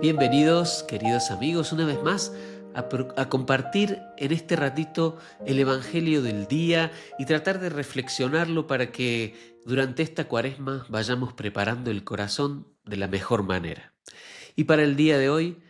Bienvenidos, queridos amigos, una vez más a compartir en este ratito el Evangelio del día y tratar de reflexionarlo para que durante esta cuaresma vayamos preparando el corazón de la mejor manera. Y para el día de hoy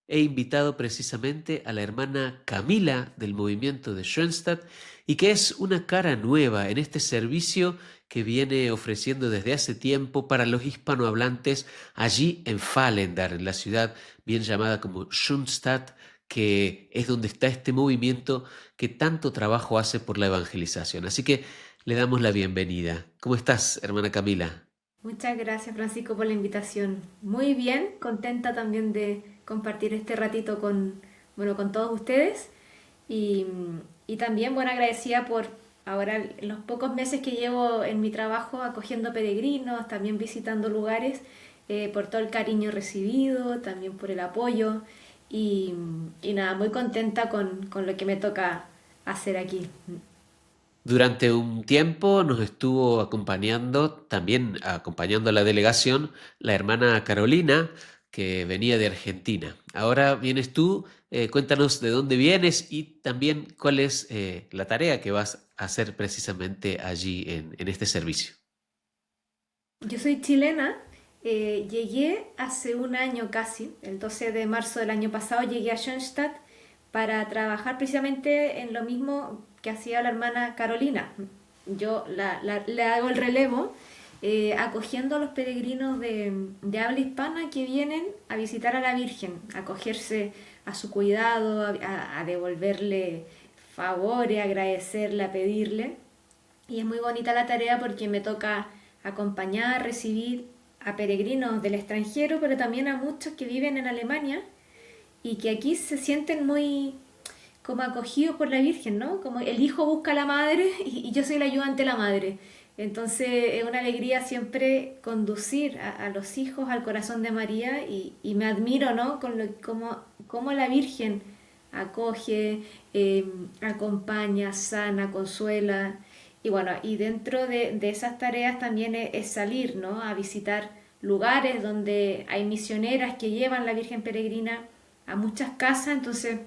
he invitado precisamente a la hermana Camila del movimiento de Schoenstatt y que es una cara nueva en este servicio que viene ofreciendo desde hace tiempo para los hispanohablantes allí en Fallendar, en la ciudad bien llamada como Schoenstatt, que es donde está este movimiento que tanto trabajo hace por la evangelización. Así que le damos la bienvenida. ¿Cómo estás, hermana Camila? Muchas gracias, Francisco, por la invitación. Muy bien, contenta también de compartir este ratito con todos ustedes y, y también, bueno, agradecida por ahora los pocos meses que llevo en mi trabajo acogiendo peregrinos, también visitando lugares, por todo el cariño recibido, también por el apoyo y, y nada, muy contenta con lo que me toca hacer aquí. Durante un tiempo nos estuvo acompañando, también acompañando a la delegación, la hermana Carolina, que venía de Argentina. Ahora vienes tú, cuéntanos de dónde vienes y también cuál es la tarea que vas a hacer precisamente allí en este servicio. Yo soy chilena, llegué hace un año casi, el 12 de marzo del año pasado llegué a Schoenstatt para trabajar precisamente en lo mismo que hacía la hermana Carolina. Yo le hago el relevo acogiendo a los peregrinos de habla hispana que vienen a visitar a la Virgen, a acogerse a su cuidado, a devolverle favores, a agradecerle, a pedirle. Y es muy bonita la tarea porque me toca acompañar, recibir a peregrinos del extranjero, pero también a muchos que viven en Alemania y que aquí se sienten muy como acogidos por la Virgen, ¿no? Como el hijo busca a la madre y yo soy el ayudante de la madre. Entonces es una alegría siempre conducir a los hijos al corazón de María y me admiro, ¿no? Como la Virgen acoge, acompaña, sana, consuela. Y bueno, y dentro de esas tareas también es salir, ¿no? A visitar lugares donde hay misioneras que llevan la Virgen Peregrina a muchas casas, entonces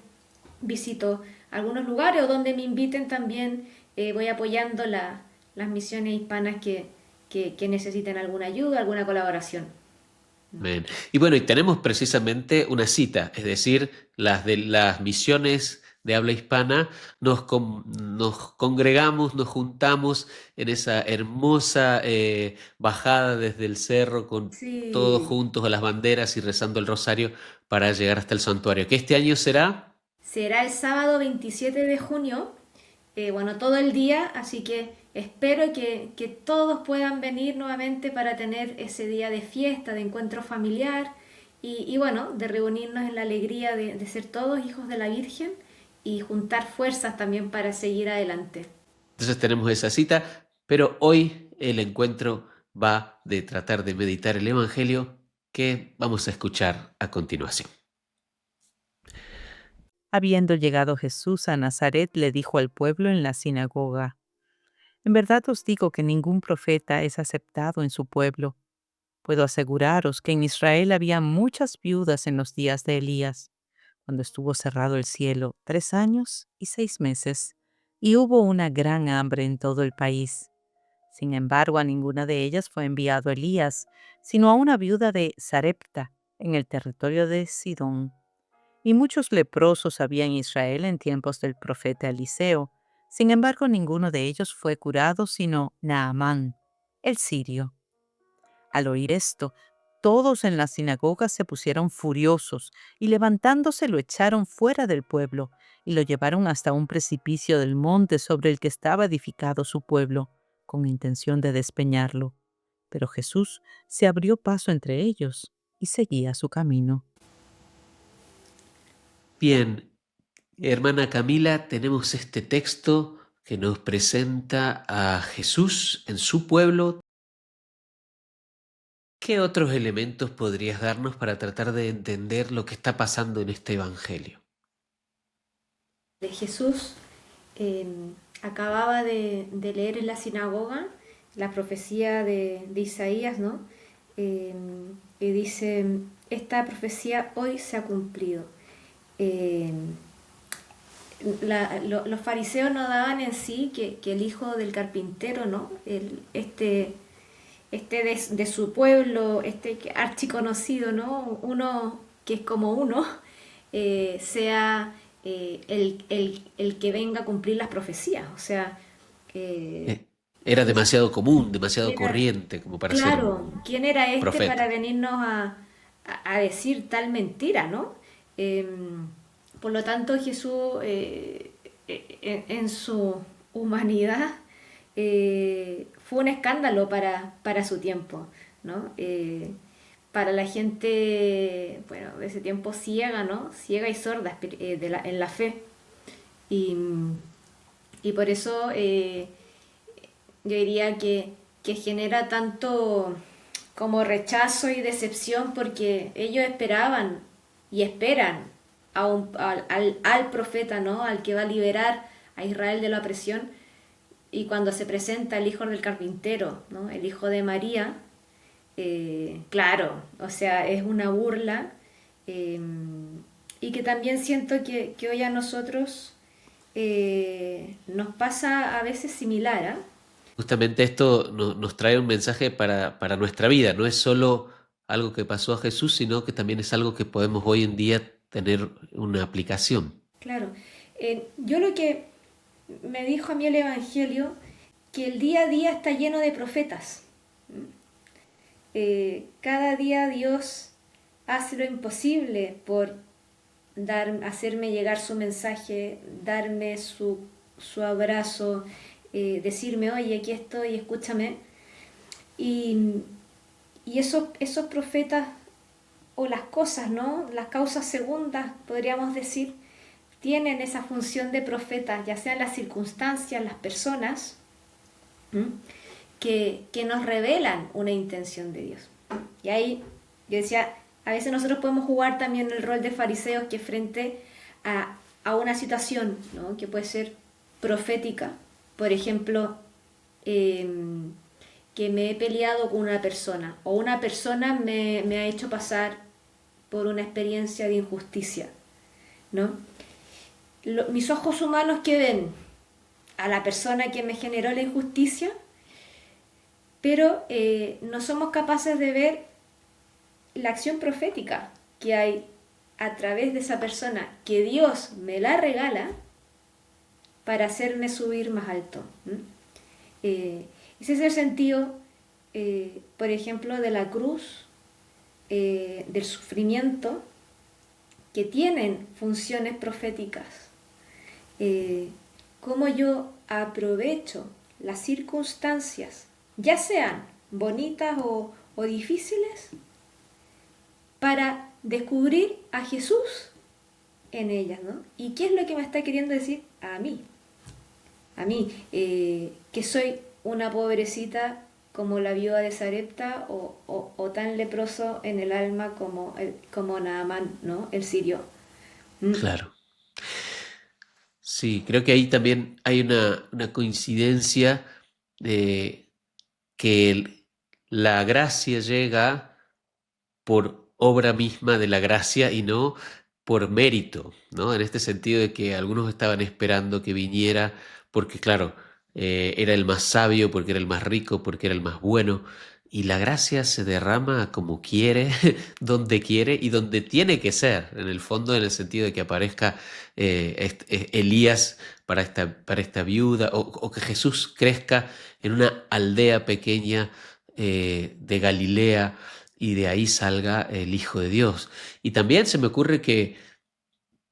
visito algunos lugares o donde me inviten también voy apoyando las misiones hispanas que necesiten alguna ayuda, alguna colaboración. Amén. Y bueno, y tenemos precisamente una cita, es decir, las de las misiones de habla hispana, nos congregamos, nos juntamos en esa hermosa bajada desde el cerro con todos Sí, juntos a las banderas y rezando el rosario para llegar hasta el santuario, que este año será. será el sábado 27 de junio, bueno, todo el día, así que espero que todos puedan venir nuevamente para tener ese día de fiesta, de encuentro familiar y bueno, de reunirnos en la alegría de ser todos hijos de la Virgen y juntar fuerzas también para seguir adelante. Entonces tenemos esa cita, pero hoy el encuentro va de tratar de meditar el Evangelio que vamos a escuchar a continuación. Habiendo llegado Jesús a Nazaret, le dijo al pueblo en la sinagoga: En verdad os digo que ningún profeta es aceptado en su pueblo. Puedo aseguraros que en Israel había muchas viudas en los días de Elías, cuando estuvo cerrado el cielo 3 años y 6 meses, y hubo una gran hambre en todo el país. Sin embargo, a ninguna de ellas fue enviado Elías, sino a una viuda de Sarepta, en el territorio de Sidón. Y muchos leprosos había en Israel en tiempos del profeta Eliseo. Sin embargo, ninguno de ellos fue curado, sino Naamán, el sirio. Al oír esto, todos en la sinagoga se pusieron furiosos y levantándose lo echaron fuera del pueblo y lo llevaron hasta un precipicio del monte sobre el que estaba edificado su pueblo, con intención de despeñarlo. Pero Jesús se abrió paso entre ellos y seguía su camino. Bien, hermana Camila, tenemos este texto que nos presenta a Jesús en su pueblo. ¿Qué otros elementos podrías darnos para tratar de entender lo que está pasando en este evangelio? De Jesús eh, acababa de leer en la sinagoga la profecía de Isaías, ¿no? Eh, que dice, esta profecía hoy se ha cumplido. Eh, los fariseos no daban en sí que el hijo del carpintero, ¿no? De su pueblo, archiconocido, ¿no? Uno que es como uno, sea el que venga a cumplir las profecías. O sea, eh, Eh, Era demasiado común, demasiado era, corriente como para ser claro, un ¿quién era este para profeta. venirnos a decir tal mentira, ¿no? Por lo tanto, Jesús, en su humanidad, fue un escándalo para su tiempo, ¿no? Para la gente, bueno, de ese tiempo ciega, ¿no? Ciega y sorda en la fe. Y, y por eso yo diría que genera tanto como rechazo y decepción porque ellos esperaban y esperan al profeta, ¿no? Al que va a liberar a Israel de la opresión. Y cuando se presenta el hijo del carpintero, ¿no? El hijo de María, claro, o sea, es una burla, eh, y que también siento que hoy a nosotros nos pasa a veces similar, ¿ah? Justamente esto nos trae un mensaje para nuestra vida. No es solo algo que pasó a Jesús, sino que también es algo que podemos hoy en día tener una aplicación. Claro. Yo lo que me dijo a mí el Evangelio, que el día a día está lleno de profetas. Cada día Dios hace lo imposible por hacerme llegar su mensaje, darme su abrazo, decirme, oye, aquí estoy, escúchame. Y, y esos profetas, o las cosas, ¿no? Las causas segundas, podríamos decir, tienen esa función de profetas, ya sean las circunstancias, las personas, que nos revelan una intención de Dios. Y ahí yo decía, a veces nosotros podemos jugar también el rol de fariseos que frente a una situación, ¿no? Que puede ser profética, por ejemplo, que me he peleado con una persona o una persona me ha hecho pasar por una experiencia de injusticia, ¿no? Mis ojos humanos que ven a la persona que me generó la injusticia, pero no somos capaces de ver la acción profética que hay a través de esa persona, que Dios me la regala para hacerme subir más alto. Ese es el sentido, por ejemplo, de la cruz, del sufrimiento, que tienen funciones proféticas. Cómo yo aprovecho las circunstancias, ya sean bonitas o difíciles, para descubrir a Jesús en ellas, ¿no? ¿Y qué es lo que me está queriendo decir a mí? A mí, que soy una pobrecita como la viuda de Sarepta o tan leproso en el alma como Naamán, ¿no? El sirio. ¿Mm? Claro. Sí, creo que ahí también hay una coincidencia de que la gracia llega por obra misma de la gracia y no por mérito, ¿no? En este sentido de que algunos estaban esperando que viniera porque, claro, era el más sabio, porque era el más rico, porque era el más bueno, y la gracia se derrama como quiere, donde quiere y donde tiene que ser, en el fondo, en el sentido de que aparezca Elías para esta viuda, o que Jesús crezca en una aldea pequeña de Galilea, y de ahí salga el Hijo de Dios. Y también se me ocurre que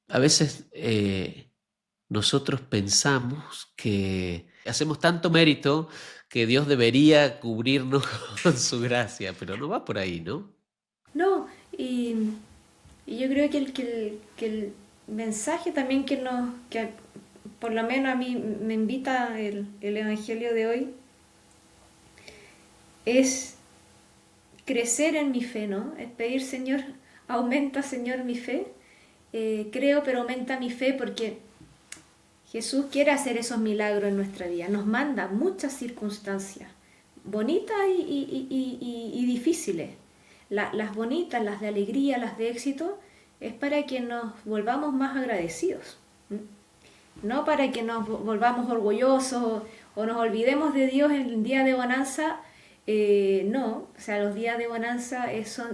a veces nosotros pensamos que hacemos tanto mérito que Dios debería cubrirnos con su gracia, pero no va por ahí, ¿no? No, y yo creo que el mensaje también que por lo menos a mí me invita el Evangelio de hoy es crecer en mi fe, ¿no? Es pedir, Señor, aumenta, Señor, mi fe. Creo, pero aumenta mi fe porque Jesús quiere hacer esos milagros en nuestra vida. Nos manda muchas circunstancias, bonitas y difíciles, las bonitas, las de alegría, las de éxito, es para que nos volvamos más agradecidos. No para que nos volvamos orgullosos o nos olvidemos de Dios en el día de bonanza. No, o sea, los días de bonanza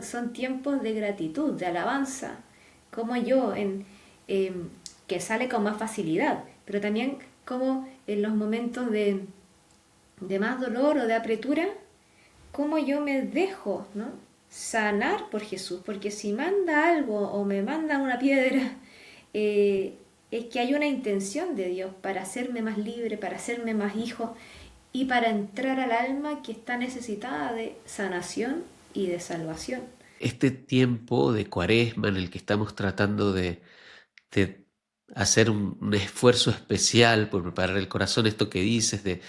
son tiempos de gratitud, de alabanza, como yo, que sale con más facilidad, pero también como en los momentos de más dolor o de apretura, como yo me dejo, ¿no?, sanar por Jesús, porque si manda algo o me manda una piedra, es que hay una intención de Dios para hacerme más libre, para hacerme más hijo y para entrar al alma que está necesitada de sanación y de salvación. Este tiempo de Cuaresma en el que estamos tratando de hacer un esfuerzo especial por preparar el corazón, esto que dices de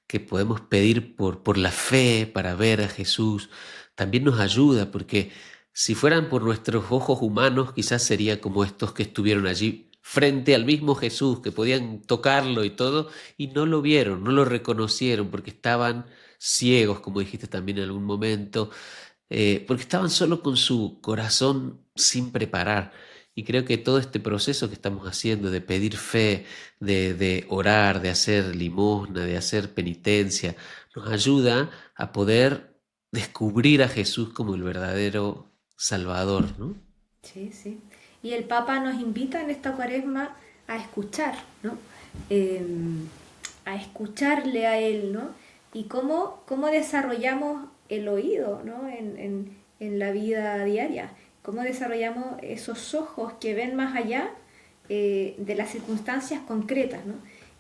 que podemos pedir por la fe para ver a Jesús, también nos ayuda, porque si fueran por nuestros ojos humanos, quizás sería como estos que estuvieron allí frente al mismo Jesús, que podían tocarlo y todo, y no lo vieron, no lo reconocieron, porque estaban ciegos, como dijiste también en algún momento, porque estaban solo con su corazón sin preparar. Y creo que todo este proceso que estamos haciendo de pedir fe, de orar, de hacer limosna, de hacer penitencia, nos ayuda a poder descubrir a Jesús como el verdadero Salvador, ¿no? Sí, sí. Y el Papa nos invita en esta Cuaresma a escuchar, ¿no? Eh, a escucharle a Él, ¿no? Y cómo desarrollamos el oído, ¿no?, en la vida diaria. Cómo desarrollamos esos ojos que ven más allá de las circunstancias concretas, ¿no?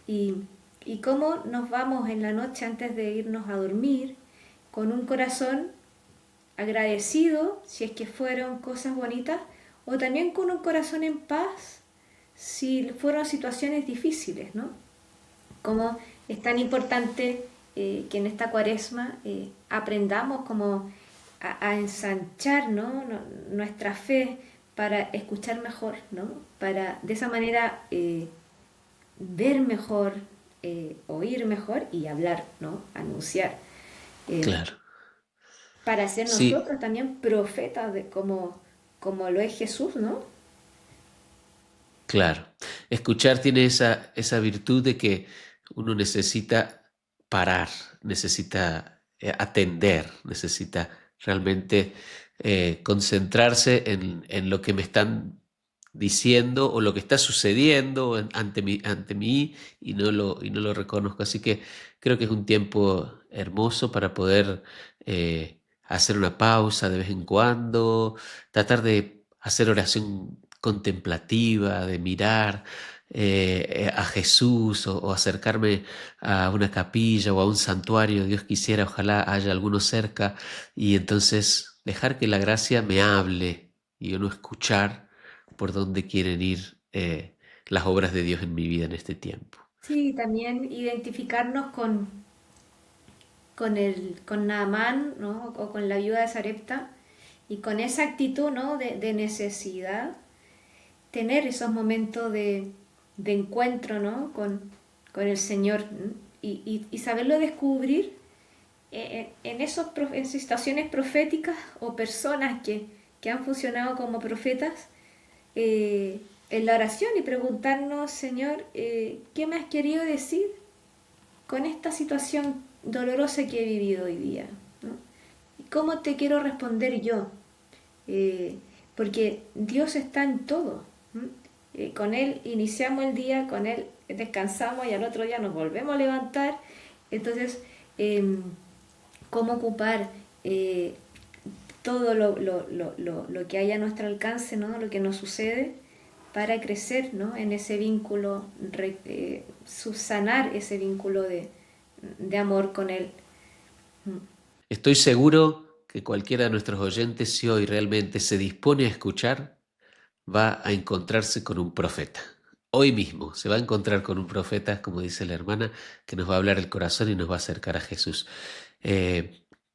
Y cómo nos vamos en la noche antes de irnos a dormir con un corazón agradecido, si es que fueron cosas bonitas, o también con un corazón en paz, si fueron situaciones difíciles, ¿no? Como es tan importante que en esta Cuaresma aprendamos como a ensanchar, ¿no?, nuestra fe para escuchar mejor, ¿no? Para de esa manera ver mejor, oír mejor y hablar, ¿no?, anunciar. Eh, Claro. para ser Sí, nosotros también profetas como lo es Jesús, ¿no? claro. Escuchar tiene esa virtud de que uno necesita parar, necesita atender, necesita realmente concentrarse en lo que me están diciendo o lo que está sucediendo ante mí y no lo reconozco. Así que creo que es un tiempo hermoso para poder hacer una pausa de vez en cuando, tratar de hacer oración contemplativa, de mirar a Jesús o acercarme a una capilla o a un santuario. Dios quisiera, ojalá haya alguno cerca, y entonces dejar que la gracia me hable y yo no escuchar por dónde quieren ir las obras de Dios en mi vida en este tiempo. Sí, también identificarnos con Naamán, ¿no?, o con la viuda de Sarepta, y con esa actitud, ¿no?, de necesidad, tener esos momentos de encuentro, ¿no?, con el Señor, ¿no?, y saberlo descubrir en situaciones proféticas o personas que han funcionado como profetas, en la oración, y preguntarnos, Señor, ¿qué me has querido decir con esta situación dolorosa que he vivido hoy día, ¿no? ¿Y cómo te quiero responder yo? Porque Dios está en todo, ¿no? Con Él iniciamos el día, con Él descansamos y al otro día nos volvemos a levantar. Entonces, ¿cómo ocupar todo lo que hay a nuestro alcance, ¿no?, lo que nos sucede, para crecer, ¿no?, en ese vínculo, subsanar ese vínculo de amor con Él? Estoy seguro que cualquiera de nuestros oyentes, si hoy realmente se dispone a escuchar, va a encontrarse con un profeta. Hoy mismo se va a encontrar con un profeta, como dice la hermana, que nos va a hablar el corazón y nos va a acercar a Jesús.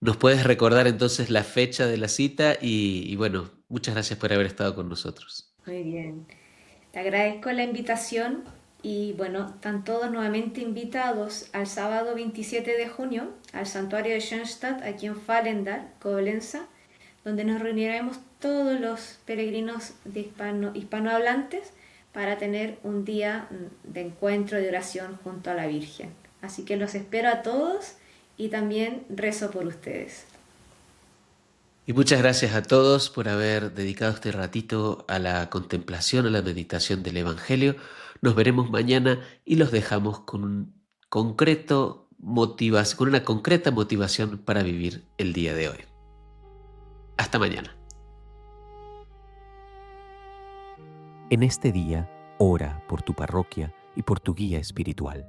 ¿Nos puedes recordar entonces la fecha de la cita? Y bueno, muchas gracias por haber estado con nosotros. Muy bien. Te agradezco la invitación y bueno, están todos nuevamente invitados al sábado 27 de junio al santuario de Schoenstatt, aquí en Fallendar, Coblentza, donde nos reuniremos todos los peregrinos de hispanohablantes para tener un día de encuentro, de oración junto a la Virgen. Así que los espero a todos y también rezo por ustedes. Y muchas gracias a todos por haber dedicado este ratito a la contemplación, a la meditación del Evangelio. Nos veremos mañana y los dejamos con una concreta motivación para vivir el día de hoy. Hasta mañana. En este día, ora por tu parroquia y por tu guía espiritual.